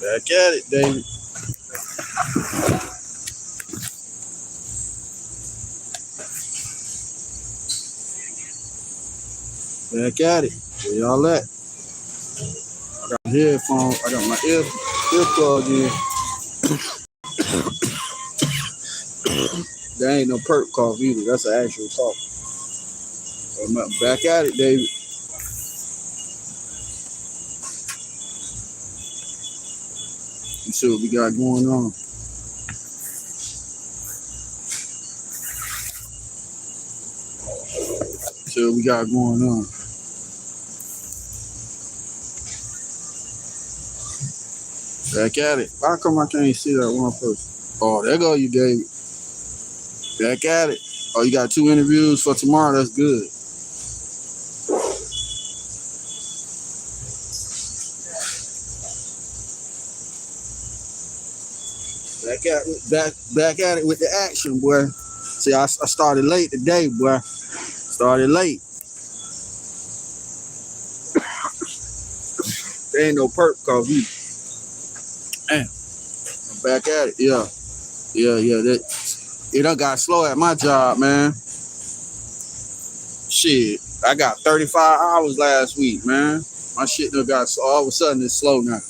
Back at it, David. Back at it. Where y'all at? I got my headphones. I got my ear plug in. That ain't no perk cough either. That's an actual cough. I'm back at it, David. Let's see what we got going on. See what we got going on. Back at it. How come I can't see that one person? Oh, there go you, David. Back at it. Oh, you got 2 interviews for tomorrow. That's good. Back at it with the action, boy. See, I started late today, boy. Started late. There ain't no perk cause you. Man, I'm back at it. Yeah. It done got slow at my job, man. Shit, I got 35 hours last week, man. My shit done got all of a sudden it's slow now.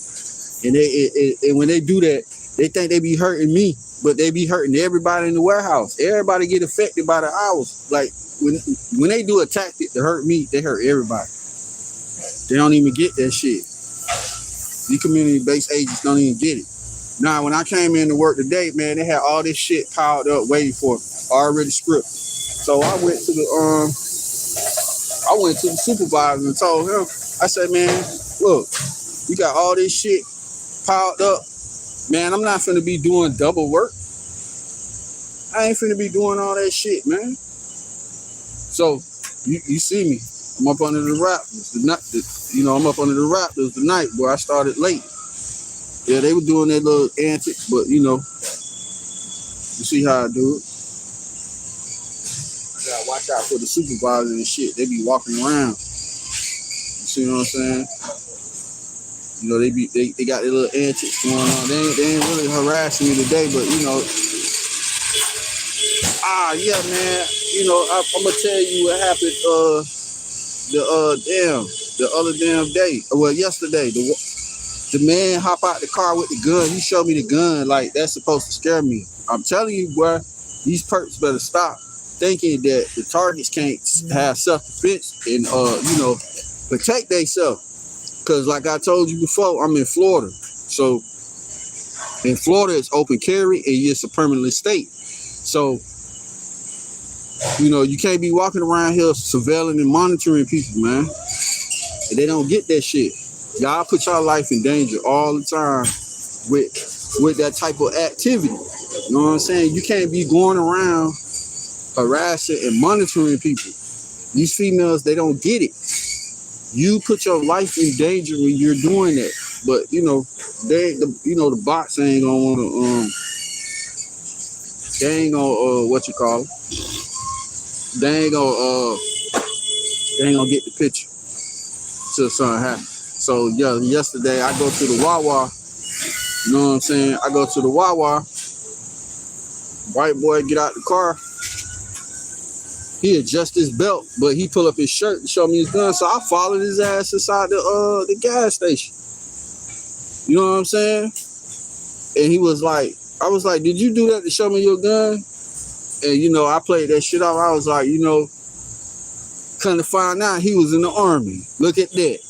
And and when they do that, they think they be hurting me, but they be hurting everybody in the warehouse. Everybody get affected by the hours. Like when they do a tactic to hurt me, they hurt everybody. They don't even get that shit. These community-based agents don't even get it. Now, when I came in to work today, man, they had all this shit piled up waiting for already scripted. So I went to the supervisor and told him, I said, man, look, we got all this shit piled up. Man, I'm not finna be doing double work. I ain't finna be doing all that shit, man. So you see me. I'm up under the Raptors. I'm up under the Raptors tonight, boy. I started late. Yeah, they were doing their little antics, but you see how I do it. I gotta watch out for the supervisor and shit. They be walking around. You see what I'm saying? They got their little antics going on. They ain't really harassing me today, but yeah, man. I'm gonna tell you what happened. The other damn day. Well, yesterday, the man hop out the car with the gun. He showed me the gun. Like, that's supposed to scare me. I'm telling you, boy, these perps better stop thinking that the targets can't have self-defense and, protect themselves. Because like I told you before, I'm in Florida. So in Florida, it's open carry and it's a permanent state. So, you can't be walking around here surveilling and monitoring people, man. And they don't get that shit. Y'all put y'all life in danger all the time with that type of activity. You know what I'm saying? You can't be going around harassing and monitoring people. These females, they don't get it. You put your life in danger when you're doing that. But the bots ain't gonna want to they ain't gonna they ain't gonna get the picture till something happens. So yeah, yesterday I go to the Wawa. You know what I'm saying? I go to the Wawa. White boy get out the car. He adjust his belt, but he pull up his shirt and show me his gun. So I followed his ass inside the gas station. You know what I'm saying? And he was like, I was like, did you do that to show me your gun? And I played that shit off. I was like, come to find out he was in the Army. Look at that.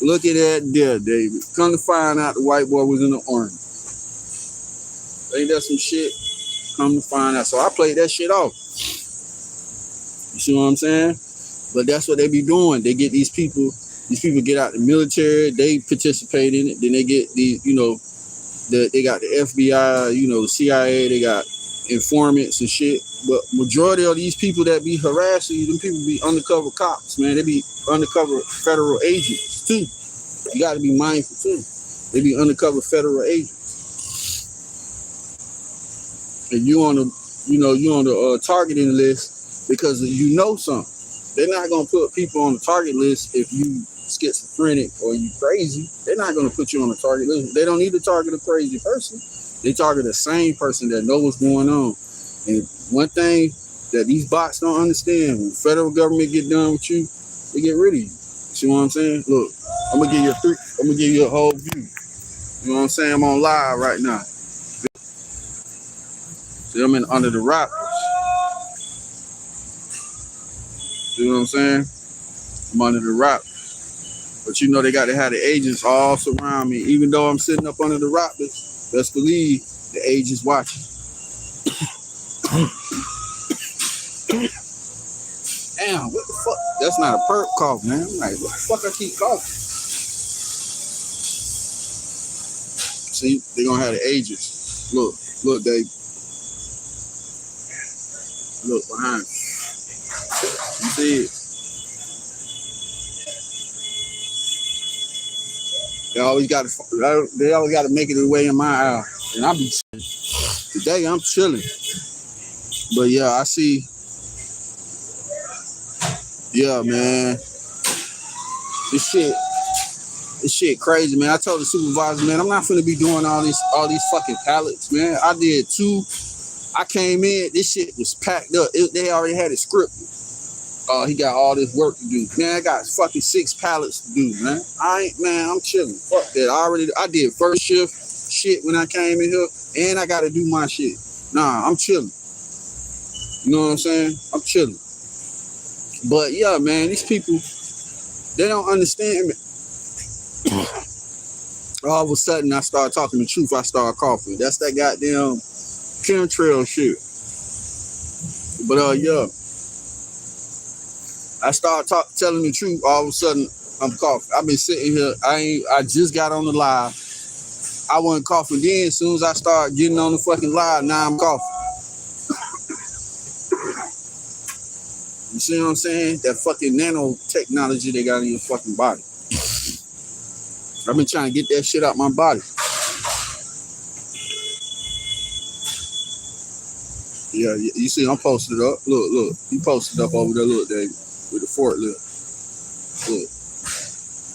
Look at that there, David. Come to find out the white boy was in the Army. Ain't that some shit? Come to find out. So I played that shit off. You see what I'm saying? But that's what they be doing. They get these people get out the military, they participate in it, then they get these, they got the FBI, the CIA, they got informants and shit. But majority of these people that be harassing you, them people be undercover cops, man. They be undercover federal agents too. You got to be mindful too. They be undercover federal agents. And you on the targeting list because you know something. They're not gonna put people on the target list if you schizophrenic or you crazy, they're not gonna put you on a target list. They don't need to target a crazy person. They target the same person that knows what's going on. And one thing that these bots don't understand, when the federal government get done with you, they get rid of you. See what I'm saying? Look, I'm gonna give you a whole view. You know what I'm saying? I'm on live right now. See, I'm under the Raptors. See what I'm saying? I'm under the Raptors. But you know they got to have the agents all surround me. Even though I'm sitting up under the Raptors, best believe the agents watching. Damn, what the fuck? That's not a perp cough, man. I'm like, what the fuck I keep coughing? See, they're gonna have the agents. Look, Dave. Look behind you. You see it? They always got to make it their way in my aisle. And I be today I'm chilling. But yeah, I see. Yeah, man. This shit crazy, man. I told the supervisor, man, I'm not finna be doing all these fucking pallets, man. I did 2. I came in, this shit was packed up. They already had it scripted. He got all this work to do. Man, I got fucking 6 pallets to do, man. I'm chilling. Fuck that. I did first shift shit when I came in here, and I gotta do my shit. Nah, I'm chilling. You know what I'm saying? I'm chilling. But yeah, man, these people, they don't understand me. All of a sudden, I start talking the truth. I start coughing. That's that goddamn chemtrail shit. But yeah, I start telling the truth. All of a sudden, I'm coughing. I've been sitting here. I just got on the live. I wasn't coughing then. As soon as I start getting on the fucking live, now I'm coughing. You see what I'm saying? That fucking nanotechnology they got in your fucking body. I've been trying to get that shit out my body. Yeah, you see, I'm posted up. Look. He posted up over there. Look, Dave, with the forklift. Look,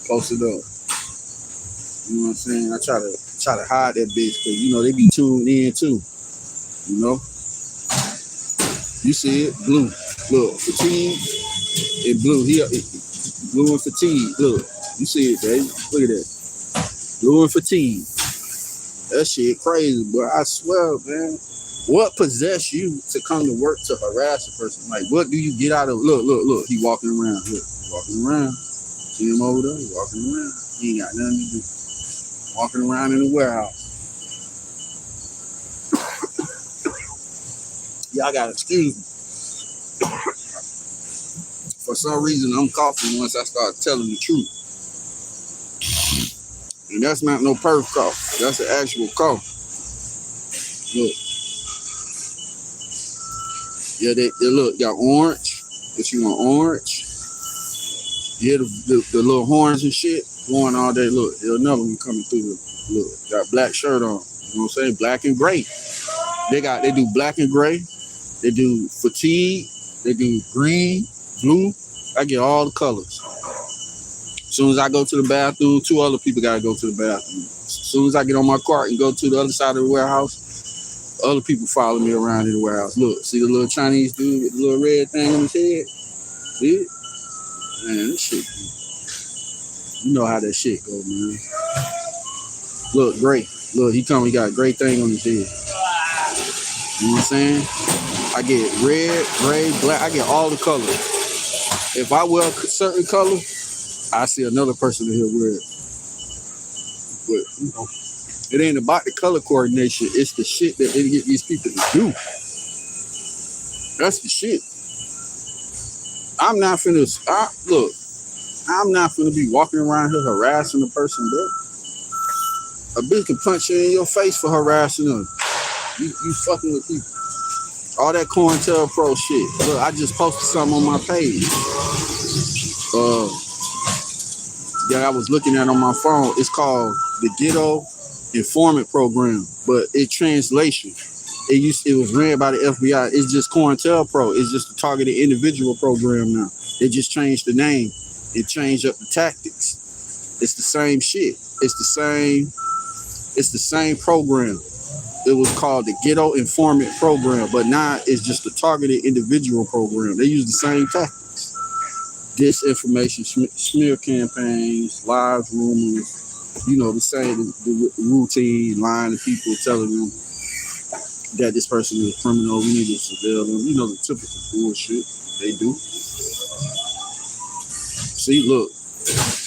posted up. You know what I'm saying? I try to hide that bitch because you know they be tuned in too. You know. You see it, blue. Look, fatigue and blue. Blue and fatigue. Look, you see it, Dave. Look at that. Blue and fatigue. That shit crazy, but I swear, man. What possessed you to come to work to harass a person? Like, what do you get out of? Look. He walking around. Look, walking around. See him over there? He walking around. He ain't got nothing to do. Walking around in the warehouse. Y'all gotta excuse me. For some reason, I'm coughing once I start telling the truth. And that's not no perf cough. That's an actual cough. Look. Yeah, they look, got orange. If you want orange. Yeah, the little horns and shit going all day. Look, there's another one coming through. Look, got black shirt on. You know what I'm saying? Black and gray. They do black and gray. They do fatigue. They do green, blue. I get all the colors. As soon as I go to the bathroom, 2 other people gotta go to the bathroom. As soon as I get on my cart and go to the other side of the warehouse, other people follow me around in the warehouse. Look, see the little Chinese dude with the little red thing on his head? See it? Man, this shit, you know how that shit go, man. Look, great. Look, he got a great thing on his head. You know what I'm saying? I get red, gray, black. I get all the colors. If I wear a certain color, I see another person in here wear it. But, you know, it ain't about the color coordination. It's the shit that they get these people to do. That's the shit. I'm not finna be walking around here harassing a person, bro. A bitch can punch you in your face for harassing them. You fucking with people. All that COINTELPRO shit. Look, I just posted something on my page. That I was looking at on my phone. It's called the Ghetto Informant Program, but it translation. It was ran by the FBI. It's just COINTELPRO. It's just a targeted individual program now. They just changed the name. It changed up the tactics. It's the same shit. It's the same program. It was called the Ghetto Informant Program, but now it's just a targeted individual program. They use the same tactics. Disinformation, smear campaigns, lies, rumors, the same, the routine, lying to people, telling them that this person is a criminal, we need to surveil them. The typical bullshit they do. See, look,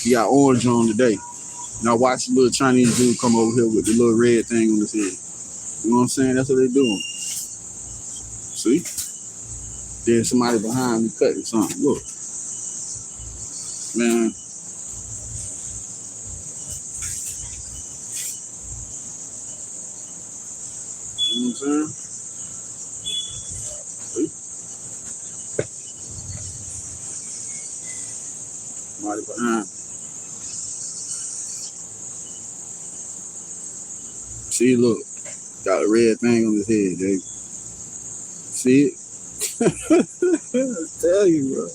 he got orange on today. Now watch the little Chinese dude come over here with the little red thing on his head. You know what I'm saying? That's what they doing. See? There's somebody behind me cutting something. Look. Man. You know what I'm saying? See? Somebody behind me. See, look. Got a red thing on his head, Jake. See it? I tell you, bro.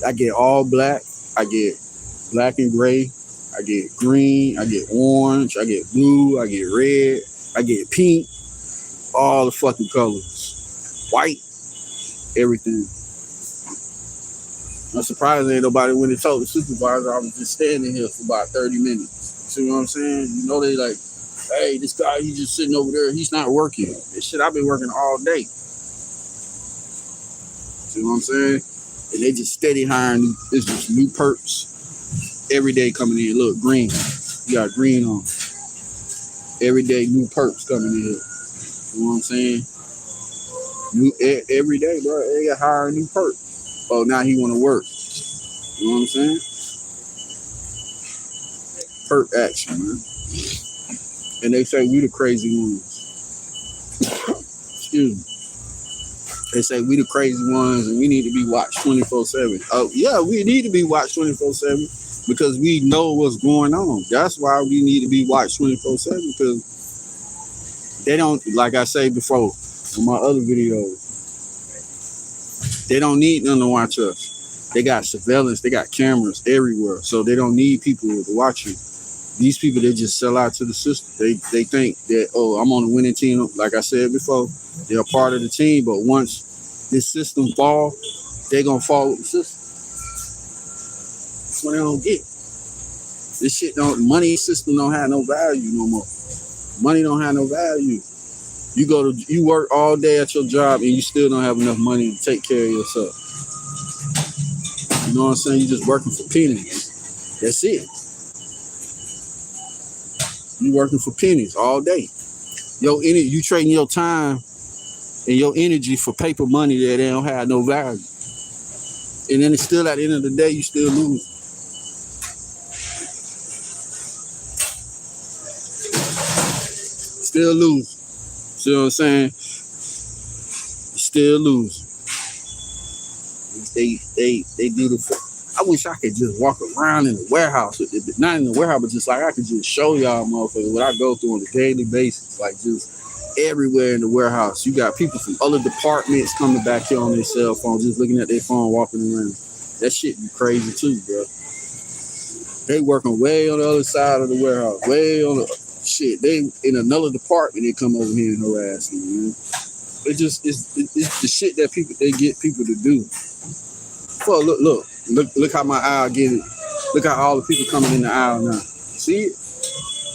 I get all black. I get black and gray. I get green. I get orange. I get blue. I get red. I get pink. All the fucking colors. White. Everything. I'm surprised ain't nobody went and told the supervisor I was just standing here for about 30 minutes. See what I'm saying? They like, hey, this guy, he's just sitting over there. He's not working. This shit, I've been working all day. See what I'm saying? And they just steady hiring. It's just new perps every day coming in. Look, green. You got green on. Every day, new perps coming in. You know what I'm saying? Every day, bro. They got hiring new perps. Oh, now he want to work. You know what I'm saying? Perp action, man. And they say we the crazy ones. Excuse me. They say we the crazy ones and we need to be watched 24/7. Oh, yeah, we need to be watched 24/7 because we know what's going on. That's why we need to be watched 24/7 because they don't, like I said before in my other videos, they don't need none to watch us. They got surveillance, they got cameras everywhere, so they don't need people to watch you. These people, they just sell out to the system. They think that, oh, I'm on a winning team. Like I said before, they're a part of the team. But once this system fall, they're going to fall with the system. That's what they don't get. This shit money system don't have no value no more. Money don't have no value. You work all day at your job and you still don't have enough money to take care of yourself. You know what I'm saying? You're just working for pennies. That's it. You working for pennies all day. You trading your time and your energy for paper money that they don't have no value. And then it's still at the end of the day, you still lose. Still lose. See what I'm saying? You still lose. They do the. I wish I could just walk around in the warehouse. Not in the warehouse, but just like I could just show y'all motherfuckers what I go through on a daily basis. Like just everywhere in the warehouse. You got people from other departments coming back here on their cell phone, just looking at their phone, walking around. That shit be crazy too, bro. They working way on the other side of the warehouse. Way on the shit. They in another department, they come over here and harass me, man. It's the shit that they get people to do. Well, look how my aisle get it. Look how all the people coming in the aisle now. See it?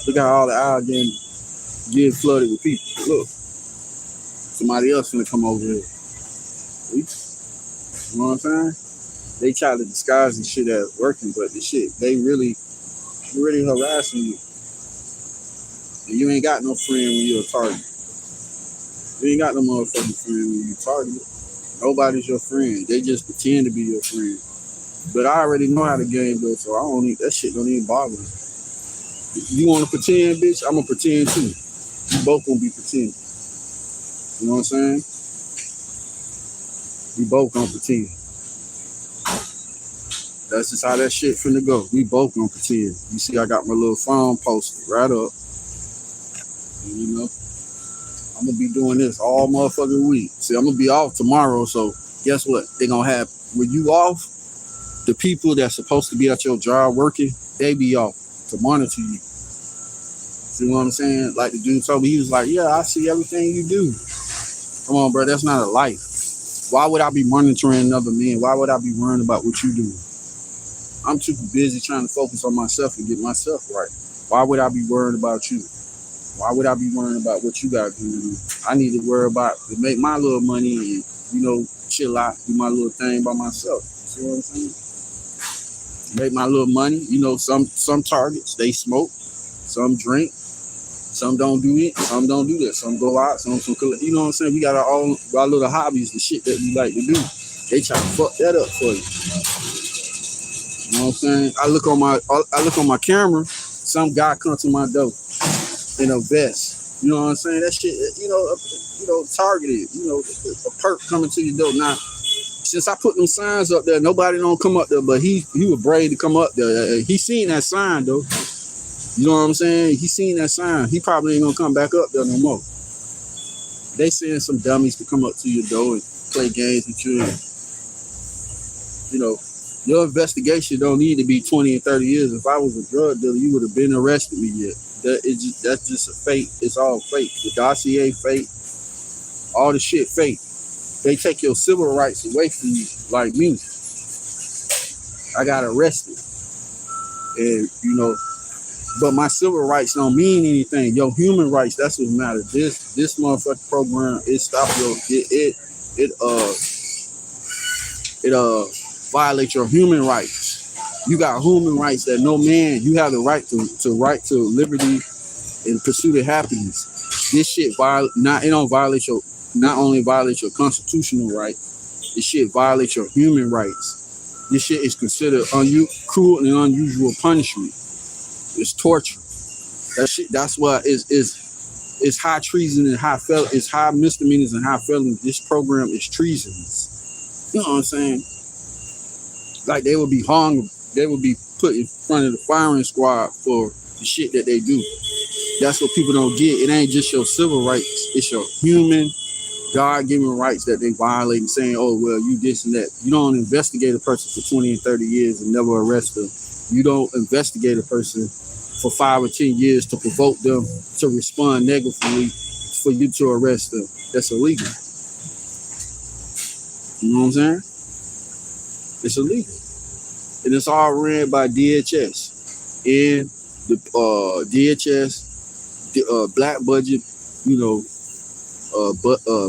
Look how all the aisle getting flooded with people. Look, somebody else finna come over here. See? You know what I'm saying? They try to disguise the shit as working, but the shit they really harassing you. And you ain't got no friend when you're a target. You ain't got no motherfucking friend when you're targeted. Nobody's your friend. They just pretend to be your friend. But I already know how the game goes, so that shit don't even bother me. If you want to pretend, bitch, I'm going to pretend too. We both going to be pretending. You know what I'm saying? We both going to pretend. That's just how that shit finna go. We both going to pretend. You see, I got my little phone posted right up. And, you know, I'm going to be doing this all motherfucking week. See, I'm going to be off tomorrow, so guess what? They going to have, when you off, the people that's supposed to be at your job working, they be off to monitor you. See what I'm saying? Like the dude told me, he was like, yeah, I see everything you do. Come on, bro, that's not a life. Why would I be monitoring another man? Why would I be worrying about what you do? I'm too busy trying to focus on myself and get myself right. Why would I be worrying about you? Why would I be worrying about what you got to do? I need to worry about to make my little money and, you know, chill out, do my little thing by myself. See what I'm saying? Make my little money. You know, some targets, they smoke, some drink, some don't do it, some don't do that. Some go out, some you know what I'm saying? We got our little hobbies, the shit that we like to do. They try to fuck that up for you. You know what I'm saying? I look on my camera, some guy comes to my door in a vest. You know what I'm saying? That shit, you know, targeted. You know, a perk coming to your door. Now, since I put them signs up there, nobody don't come up there, but he was brave to come up there. He seen that sign though. You know what I'm saying? He seen that sign. He probably ain't gonna come back up there no more. They send some dummies to come up to your door and play games with you. And, you know, your investigation don't need to be 20 and 30 years. If I was a drug dealer, you would have been arrested me yet. That's just a fake. It's all fake. The dossier fake. All the shit fake. They take your civil rights away from you, like me. I got arrested. And, you know, but my civil rights don't mean anything. Your human rights, that's what matters. This motherfucking program, it stop your it violates your human rights. You got human rights that no man, you have the right to liberty and pursuit of happiness. This shit not only violates your constitutional right, this shit violates your human rights. This shit is considered cruel and unusual punishment. It's torture. That shit. That's why it's high treason and it's high misdemeanors and high felonies. This program is treasonous. You know what I'm saying? Like they would be hung. They would be put in front of the firing squad for the shit that they do. That's what people don't get. It ain't just your civil rights. It's your human, God-given rights that they violate and saying, oh, well, you this and that. You don't investigate a person for 20 and 30 years and never arrest them. You don't investigate a person for 5 or 10 years to provoke them to respond negatively for you to arrest them. That's illegal. You know what I'm saying? It's illegal. And it's all ran by DHS. And the DHS, black budget, you know,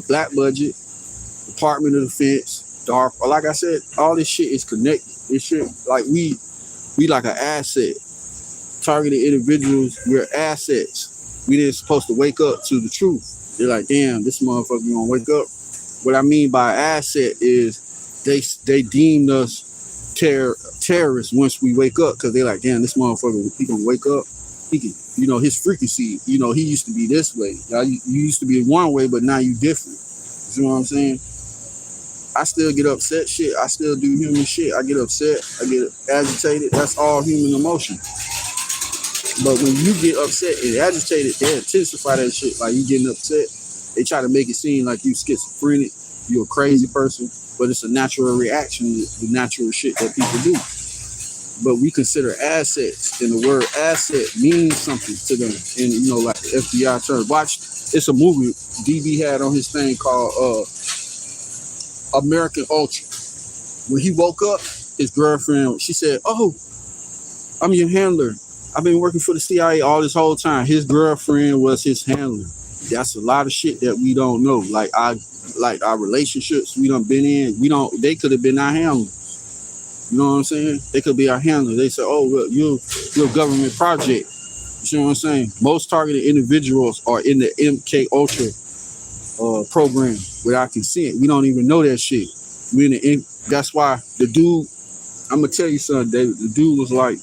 black budget, Department of Defense, dark. Like I said, all this shit is connected. This shit, like we like an asset. Targeted individuals, we're assets. We didn't supposed to wake up to the truth. They're like, damn, this motherfucker gonna wake up. What I mean by asset is they deemed us terrorists once we wake up, because they're like, damn, this motherfucker, he gonna wake up. He can, you know, his frequency, you know, he used to be this way. Now you used to be one way, but now you different. You see what I'm saying? I still get upset shit. I still do human shit. I get upset. I get agitated. That's all human emotion. But when you get upset and agitated, they intensify that shit. Like you getting upset, they try to make it seem like you schizophrenic, you're a crazy person, but it's a natural reaction to the natural shit that people do. But we consider assets, and the word asset means something to them. And you know, like the FBI term. Watch, it's a movie DB had on his thing called American Ultra. When he woke up, his girlfriend, she said, "Oh, I'm your handler. I've been working for the CIA all this whole time." His girlfriend was his handler. That's a lot of shit that we don't know. Like our relationships we done been in, they could have been our handler. You know what I'm saying? They could be our handler. They say, oh, well, you're a government project. You see what I'm saying? Most targeted individuals are in the MK Ultra program without consent. We don't even know that shit. That's why the dude, I'm gonna tell you something, David. The dude was like,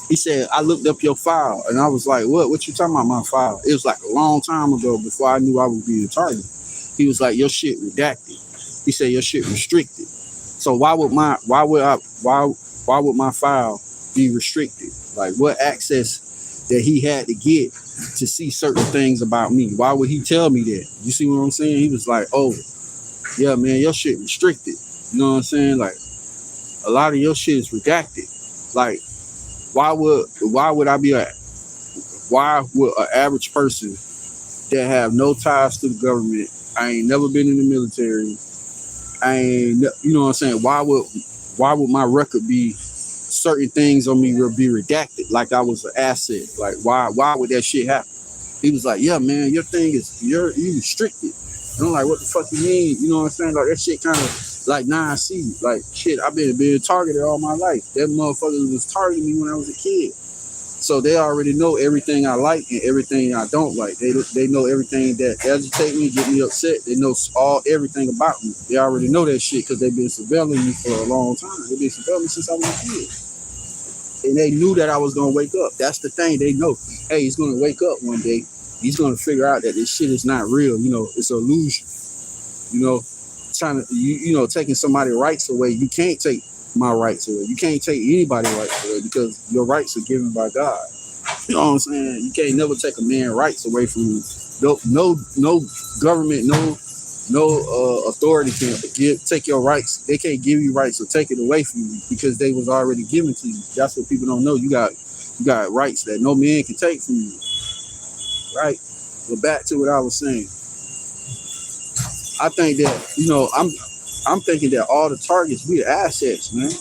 he said, I looked up your file, and I was like, what you talking about my file? It was like a long time ago before I knew I would be a target. He was like, your shit redacted. He said your shit restricted. So why would my file be restricted? Like what access that he had to get to see certain things about me? Why would he tell me that? You see what I'm saying? He was like, oh, yeah, man, your shit restricted. You know what I'm saying? Like, a lot of your shit is redacted. Like, why would I be why would an average person that have no ties to the government, I ain't never been in the military, you know what I'm saying? Why would my record be certain things on me will be redacted like I was an asset? Like why would that shit happen? He was like, yeah, man, your thing is you restricted. And I'm like, what the fuck you mean? You know what I'm saying? Like that shit kind of like 9C. Like shit, I've been being targeted all my life. That motherfucker was targeting me when I was a kid. So they already know everything I like and everything I don't like. They know everything that agitate me, get me upset. They know everything about me. They already know that shit because they've been surveilling me for a long time. They've been surveilling me since I was a kid. And they knew that I was gonna wake up. That's the thing. They know, hey, he's gonna wake up one day. He's gonna figure out that this shit is not real. You know, it's an illusion. You know, trying to taking somebody's rights away. You can't take my rights away. You can't take anybody's rights away because your rights are given by God. You know what I'm saying? You can't never take a man's rights away from you. No government, no authority can take your rights. They can't give you rights or take it away from you because they was already given to you. That's what people don't know. You got rights that no man can take from you. Right? But back to what I was saying. I think that, I'm thinking that all the targets be the assets, man.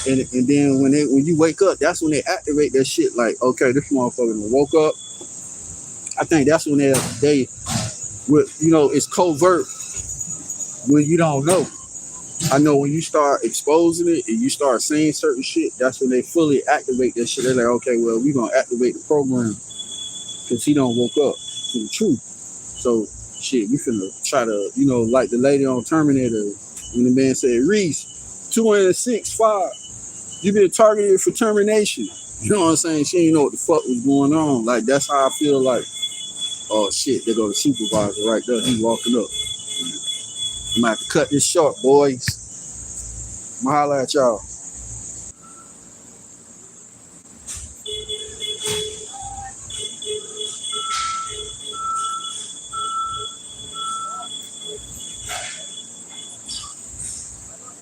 And then when you wake up, that's when they activate that shit. Like, okay, this motherfucker woke up. I think that's when they it's covert when you don't know. I know when you start exposing it and you start saying certain shit, that's when they fully activate that shit. They're like, okay, well, we gonna activate the program because he don't woke up to the truth. So shit, we finna try to, like the lady on Terminator, when the man said, Reese, 206-5, you been targeted for termination. You know what I'm saying? She didn't know what the fuck was going on. Like, that's how I feel like, oh shit, there go the supervisor right there. He walking up. I'm gonna have to cut this short, boys. I'm gonna holler at y'all.